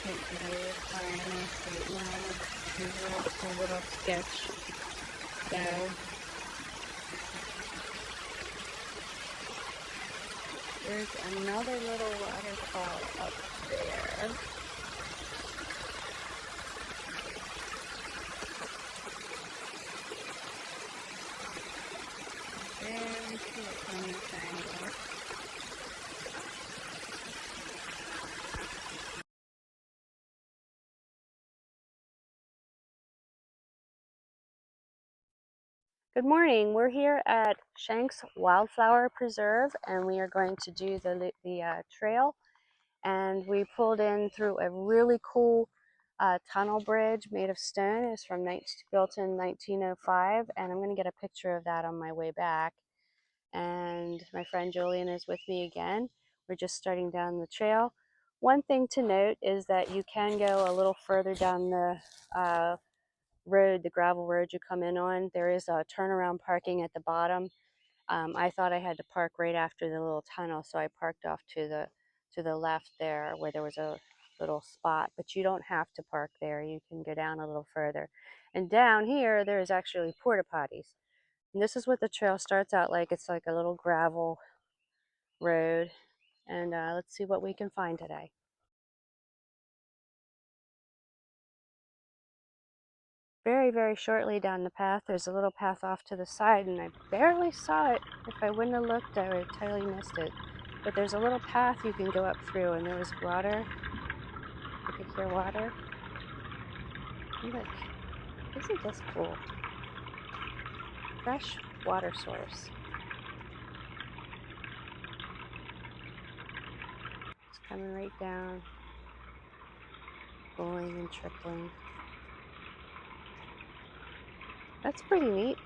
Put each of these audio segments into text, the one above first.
take the final straight line. Here's a little sketch. So there's another little waterfall up there. Very cute on the triangle. Good morning. We're here at Shenks Wildflower Preserve, and we are going to do the trail. And we pulled in through a really cool tunnel bridge made of stone. It's built in 1905, and I'm going to get a picture of that on my way back. And my friend Julian is with me again. We're just starting down the trail. One thing to note is that you can go a little further down the road, the gravel road you come in on. There is a turnaround parking at the bottom. I thought I had to park right after the little tunnel, so I parked off to the left there where there was a little spot, but you don't have to park there. You can go down a little further. And down here, there's actually porta potties. And this is what the trail starts out like. It's like a little gravel road. And let's see what we can find today. Very, very shortly down the path, there's a little path off to the side, and I barely saw it. If I wouldn't have looked, I would have totally missed it. But there's a little path you can go up through, and there was water. You could hear water. Look, isn't this cool? Fresh water source. It's coming right down, flowing and trickling. That's pretty neat.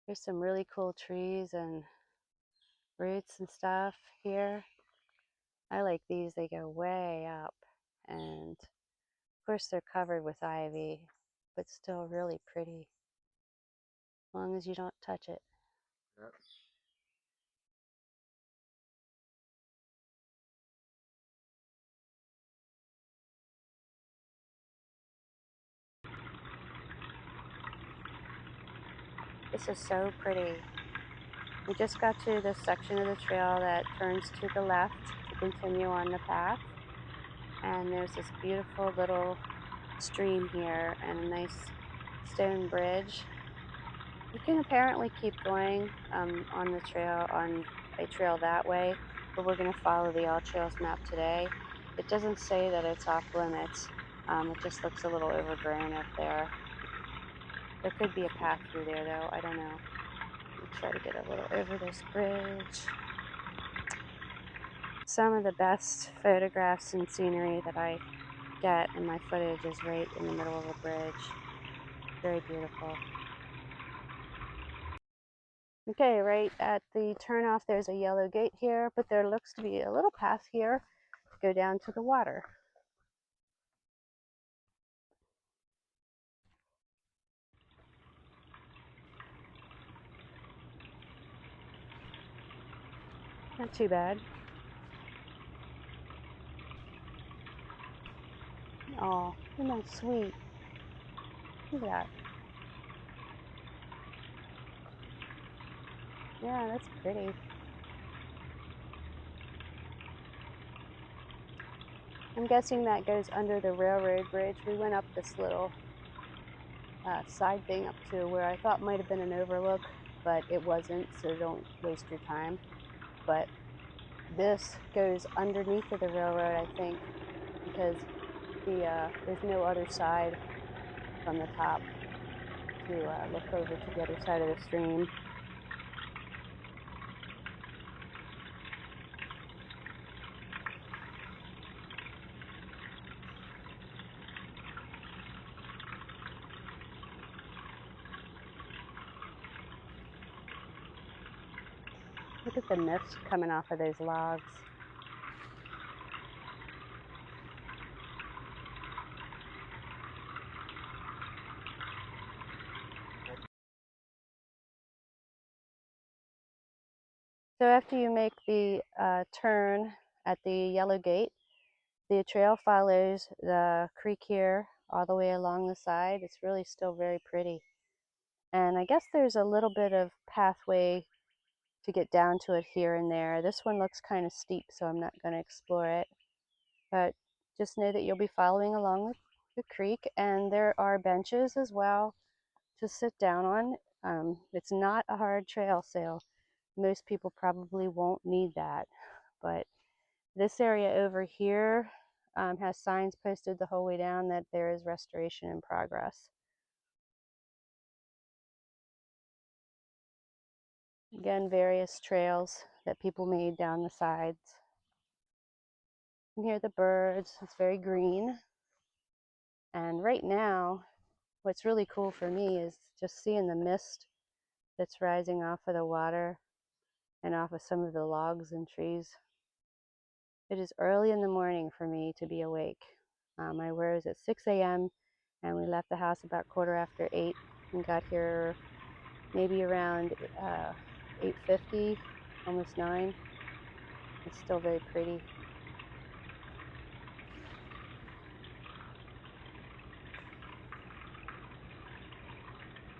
There's some really cool trees and roots and stuff here. I like these, they go way up, and of course they're covered with ivy, but still really pretty, as long as you don't touch it. Yep. This is so pretty. We just got to this section of the trail that turns to the left to continue on the path. And there's this beautiful little stream here and a nice stone bridge. You can apparently keep going on the trail, on a trail that way, but we're going to follow the All Trails map today. It doesn't say that it's off limits. It just looks a little overgrown up there. There could be a path through there though, I don't know. Let me try to get a little over this bridge. Some of the best photographs and scenery that I get in my footage is right in the middle of a bridge. Very beautiful. Okay, right at the turnoff there's a yellow gate here, but there looks to be a little path here to go down to the water. Not too bad. Oh, isn't that sweet? Look at that. Yeah, that's pretty. I'm guessing that goes under the railroad bridge. We went up this little side thing up to where I thought might have been an overlook, but it wasn't, so don't waste your time. But this goes underneath of the railroad, I think, because there's no other side from the top to look over to the other side of the stream. Look at the mist coming off of those logs. So after you make the turn at the yellow gate. The trail follows the creek here all the way along the side. It's really still very pretty. And I guess there's a little bit of pathway to get down to it here and there. This one looks kind of steep, so I'm not going to explore it. But just know that you'll be following along the creek, and there are benches as well to sit down on. It's not a hard trail, so most people probably won't need that. But this area over here has signs posted the whole way down that there is restoration in progress. Again, various trails that people made down the sides. You can hear the birds. It's very green. And right now, what's really cool for me is just seeing the mist that's rising off of the water and off of some of the logs and trees. It is early in the morning for me to be awake. I rose at 6 a.m. and we left the house about 8:15 and got here maybe around 8:50, almost 9. It's still very pretty.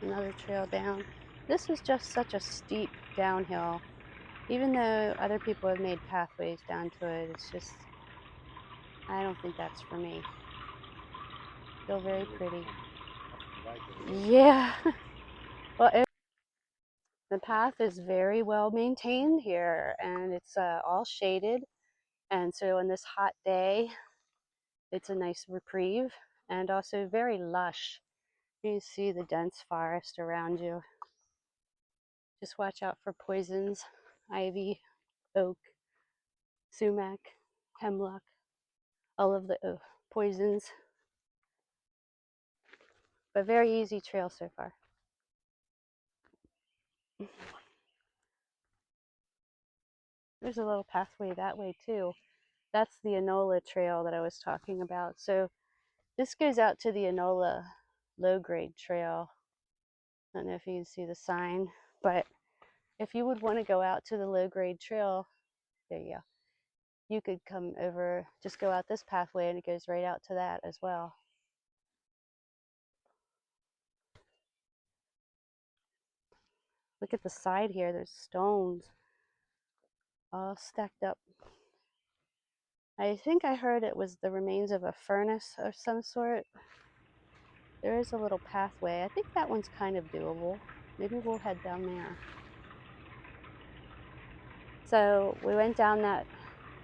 Another trail down. This is just such a steep downhill. Even though other people have made pathways down to it, it's just, I don't think that's for me. Still very pretty. Yeah. Well, the path is very well maintained here, and it's all shaded. And so on this hot day, it's a nice reprieve and also very lush. You see the dense forest around you. Just watch out for poisons, ivy, oak, sumac, hemlock, all of the poisons. But very easy trail so far. There's a little pathway that way too. That's the Enola trail that I was talking about. So this goes out to the Enola low-grade trail. I don't know if you can see the sign, but if you would want to go out to the low-grade trail, there you go. You could come over, just go out this pathway and it goes right out to that as well. Look at the side here, there's stones all stacked up. I think I heard it was the remains of a furnace of some sort. There is a little pathway. I think that one's kind of doable. Maybe we'll head down there. So we went down that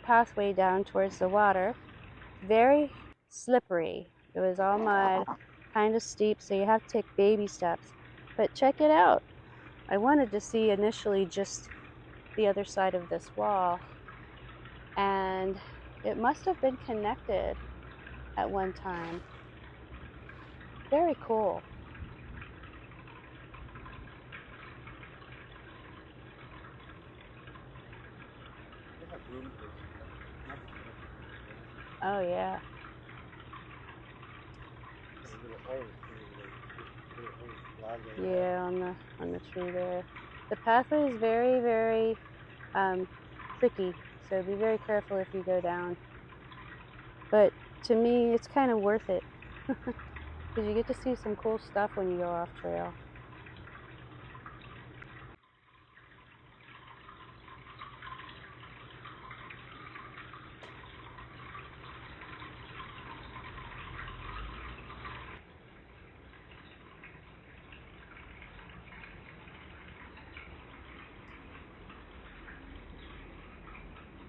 pathway down towards the water. Very slippery. It was all mud, kind of steep, so you have to take baby steps. But check it out. I wanted to see initially just the other side of this wall, and it must have been connected at one time. Very cool. Oh yeah. Yeah, on the tree there. The pathway is very, very tricky, so be very careful if you go down. But to me, it's kind of worth it because you get to see some cool stuff when you go off trail.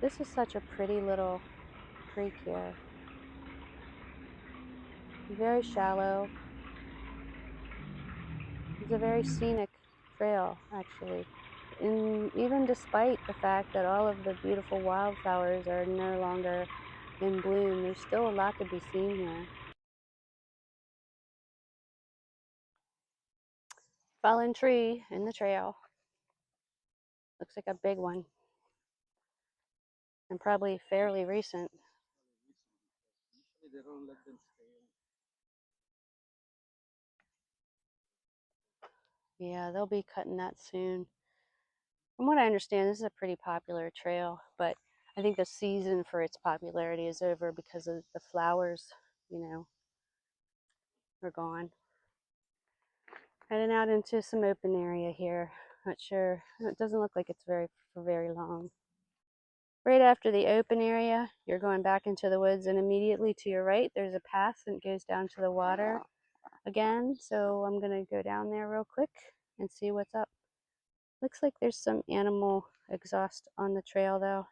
This is such a pretty little creek here. Very shallow. It's a very scenic trail, actually. And even despite the fact that all of the beautiful wildflowers are no longer in bloom, there's still a lot to be seen here. Fallen tree in the trail. Looks like a big one. And probably fairly recent. Yeah, they'll be cutting that soon. From what I understand, this is a pretty popular trail, but I think the season for its popularity is over because of the flowers, you know, are gone. Heading out into some open area here. Not sure, it doesn't look like it's for very long. Right after the open area, you're going back into the woods, and immediately to your right, there's a path that goes down to the water again. So I'm gonna go down there real quick and see what's up. Looks like there's some animal exhaust on the trail though.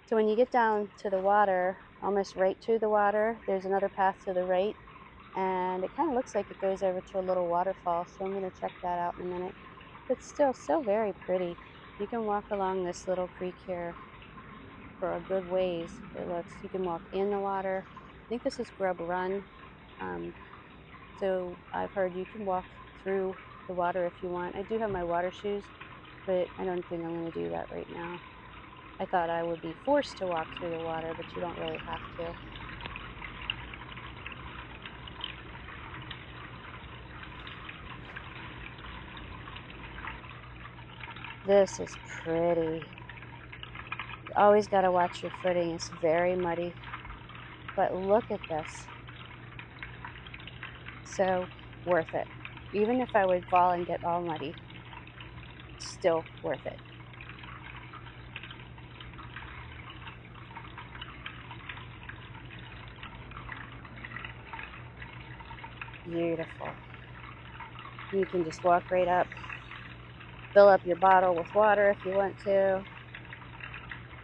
So when you get down to the water, almost right to the water, there's another path to the right, and it kind of looks like it goes over to a little waterfall. So I'm gonna check that out in a minute. It's still very pretty. You can walk along this little creek here for a good ways. It looks, you can walk in the water. I think this is Grubb Run. So I've heard you can walk through the water if you want. I do have my water shoes, but I don't think I'm going to do that right now. I thought I would be forced to walk through the water, but you don't really have to. This is pretty. You always got to watch your footing. It's very muddy, but look at this. So worth it. Even if I would fall and get all muddy, still worth it. Beautiful. You can just walk right up, fill up your bottle with water if you want to.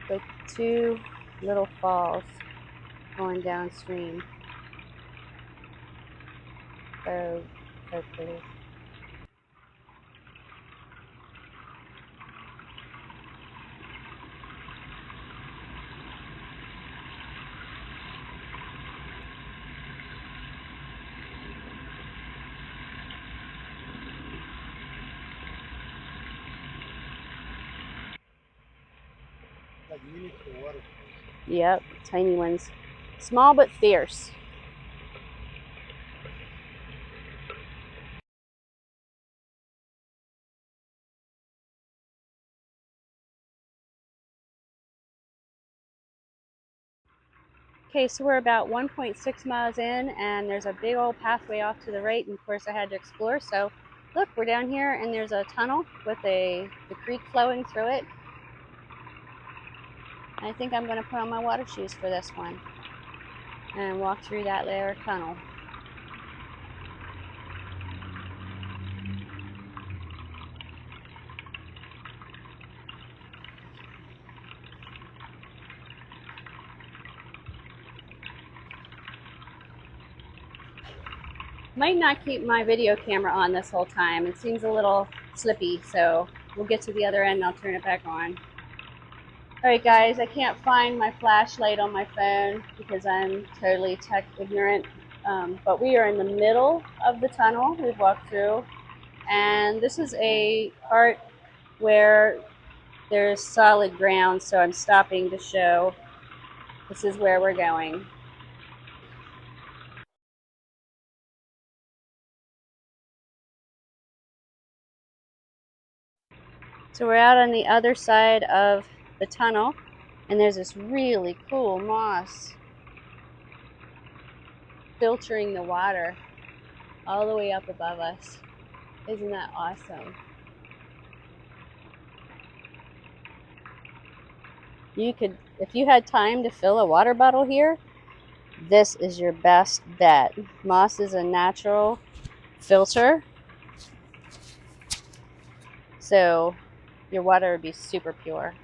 Like two little falls going downstream. So pretty. Like miniature waterfalls. Yep, tiny ones. Small but fierce. Okay, so we're about 1.6 miles in, and there's a big old pathway off to the right, and of course I had to explore. So look, we're down here, and there's a tunnel with the creek flowing through it. I think I'm going to put on my water shoes for this one and walk through that layer tunnel. Might not keep my video camera on this whole time. It seems a little slippy, so we'll get to the other end and I'll turn it back on. Alright guys, I can't find my flashlight on my phone because I'm totally tech ignorant, but we are in the middle of the tunnel we've walked through, and this is a part where there's solid ground, so I'm stopping to show this is where we're going. So we're out on the other side of the tunnel, and there's this really cool moss filtering the water all the way up above us. Isn't that awesome? You could, if you had time to fill a water bottle here, this is your best bet. Moss is a natural filter, so your water would be super pure.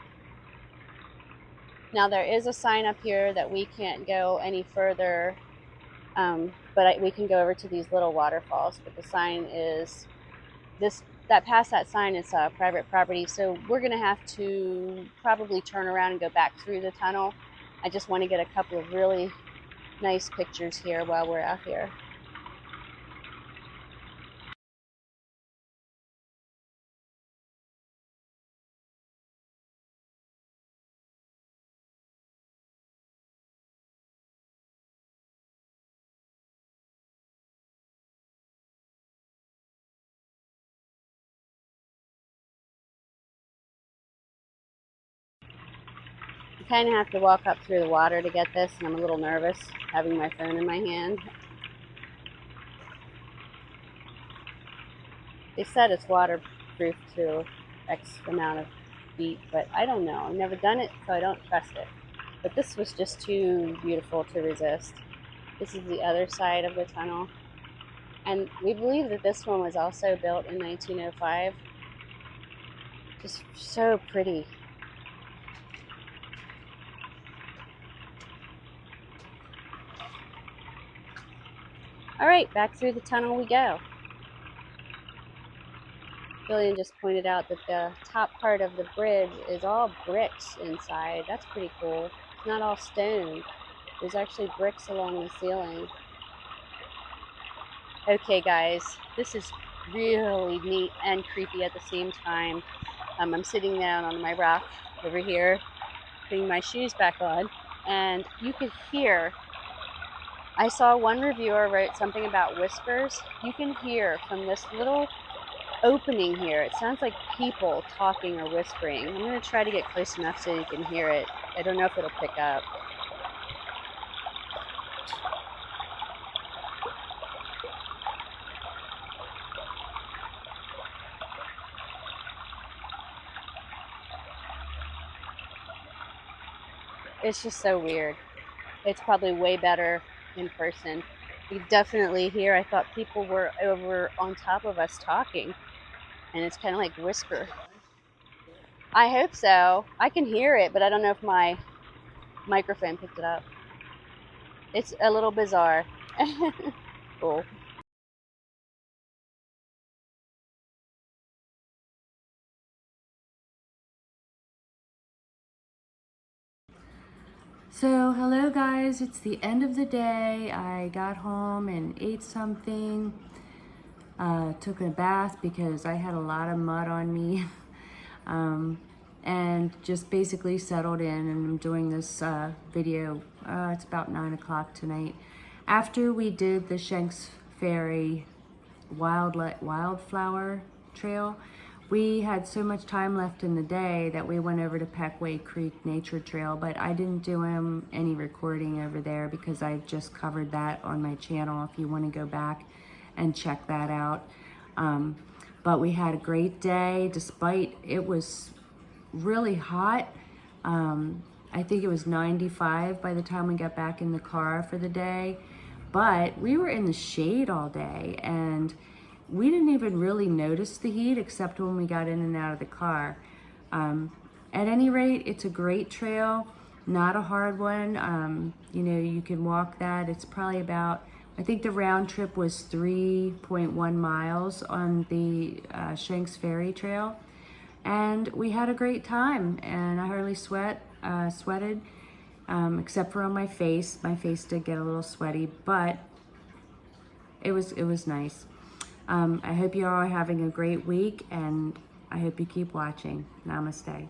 Now there is a sign up here that we can't go any further, but we can go over to these little waterfalls, but the sign is that past that sign is private property, so we're gonna have to probably turn around and go back through the tunnel. I just want to get a couple of really nice pictures here while we're out here. You kind of have to walk up through the water to get this, and I'm a little nervous having my phone in my hand. They said it's waterproof to X amount of feet, but I don't know. I've never done it, so I don't trust it. But this was just too beautiful to resist. This is the other side of the tunnel. And we believe that this one was also built in 1905. Just so pretty. All right, back through the tunnel we go. Julian just pointed out that the top part of the bridge is all bricks inside. That's pretty cool. It's not all stone. There's actually bricks along the ceiling. Okay, guys, this is really neat and creepy at the same time. I'm sitting down on my rock over here, putting my shoes back on, and you can hear. I saw one reviewer write something about whispers. You can hear from this little opening here. It sounds like people talking or whispering. I'm going to try to get close enough so you can hear it. I don't know if it'll pick up. It's just so weird. It's probably way better in person. You definitely hear, I thought people were over on top of us talking, and it's kind of like whisper. I hope so. I can hear it, but I don't know if my microphone picked it up. It's a little bizarre. Cool. So, hello guys, it's the end of the day. I got home and ate something, took a bath because I had a lot of mud on me, and just basically settled in, and I'm doing this video. It's about 9 o'clock tonight. After we did the Shenks Ferry Wildflower Trail, we had so much time left in the day that we went over to Pequea Creek Nature Trail, but I didn't do any recording over there because I just covered that on my channel if you want to go back and check that out. But we had a great day despite it was really hot. I think it was 95 by the time we got back in the car for the day, but we were in the shade all day and we didn't even really notice the heat except when we got in and out of the car. At any rate, it's a great trail, not a hard one. You know, you can walk that. It's probably about, I think the round trip was 3.1 miles on the Shenks Ferry Trail. And we had a great time, and I hardly sweated, except for on my face. My face did get a little sweaty, but it was nice. I hope you all are having a great week, and I hope you keep watching. Namaste.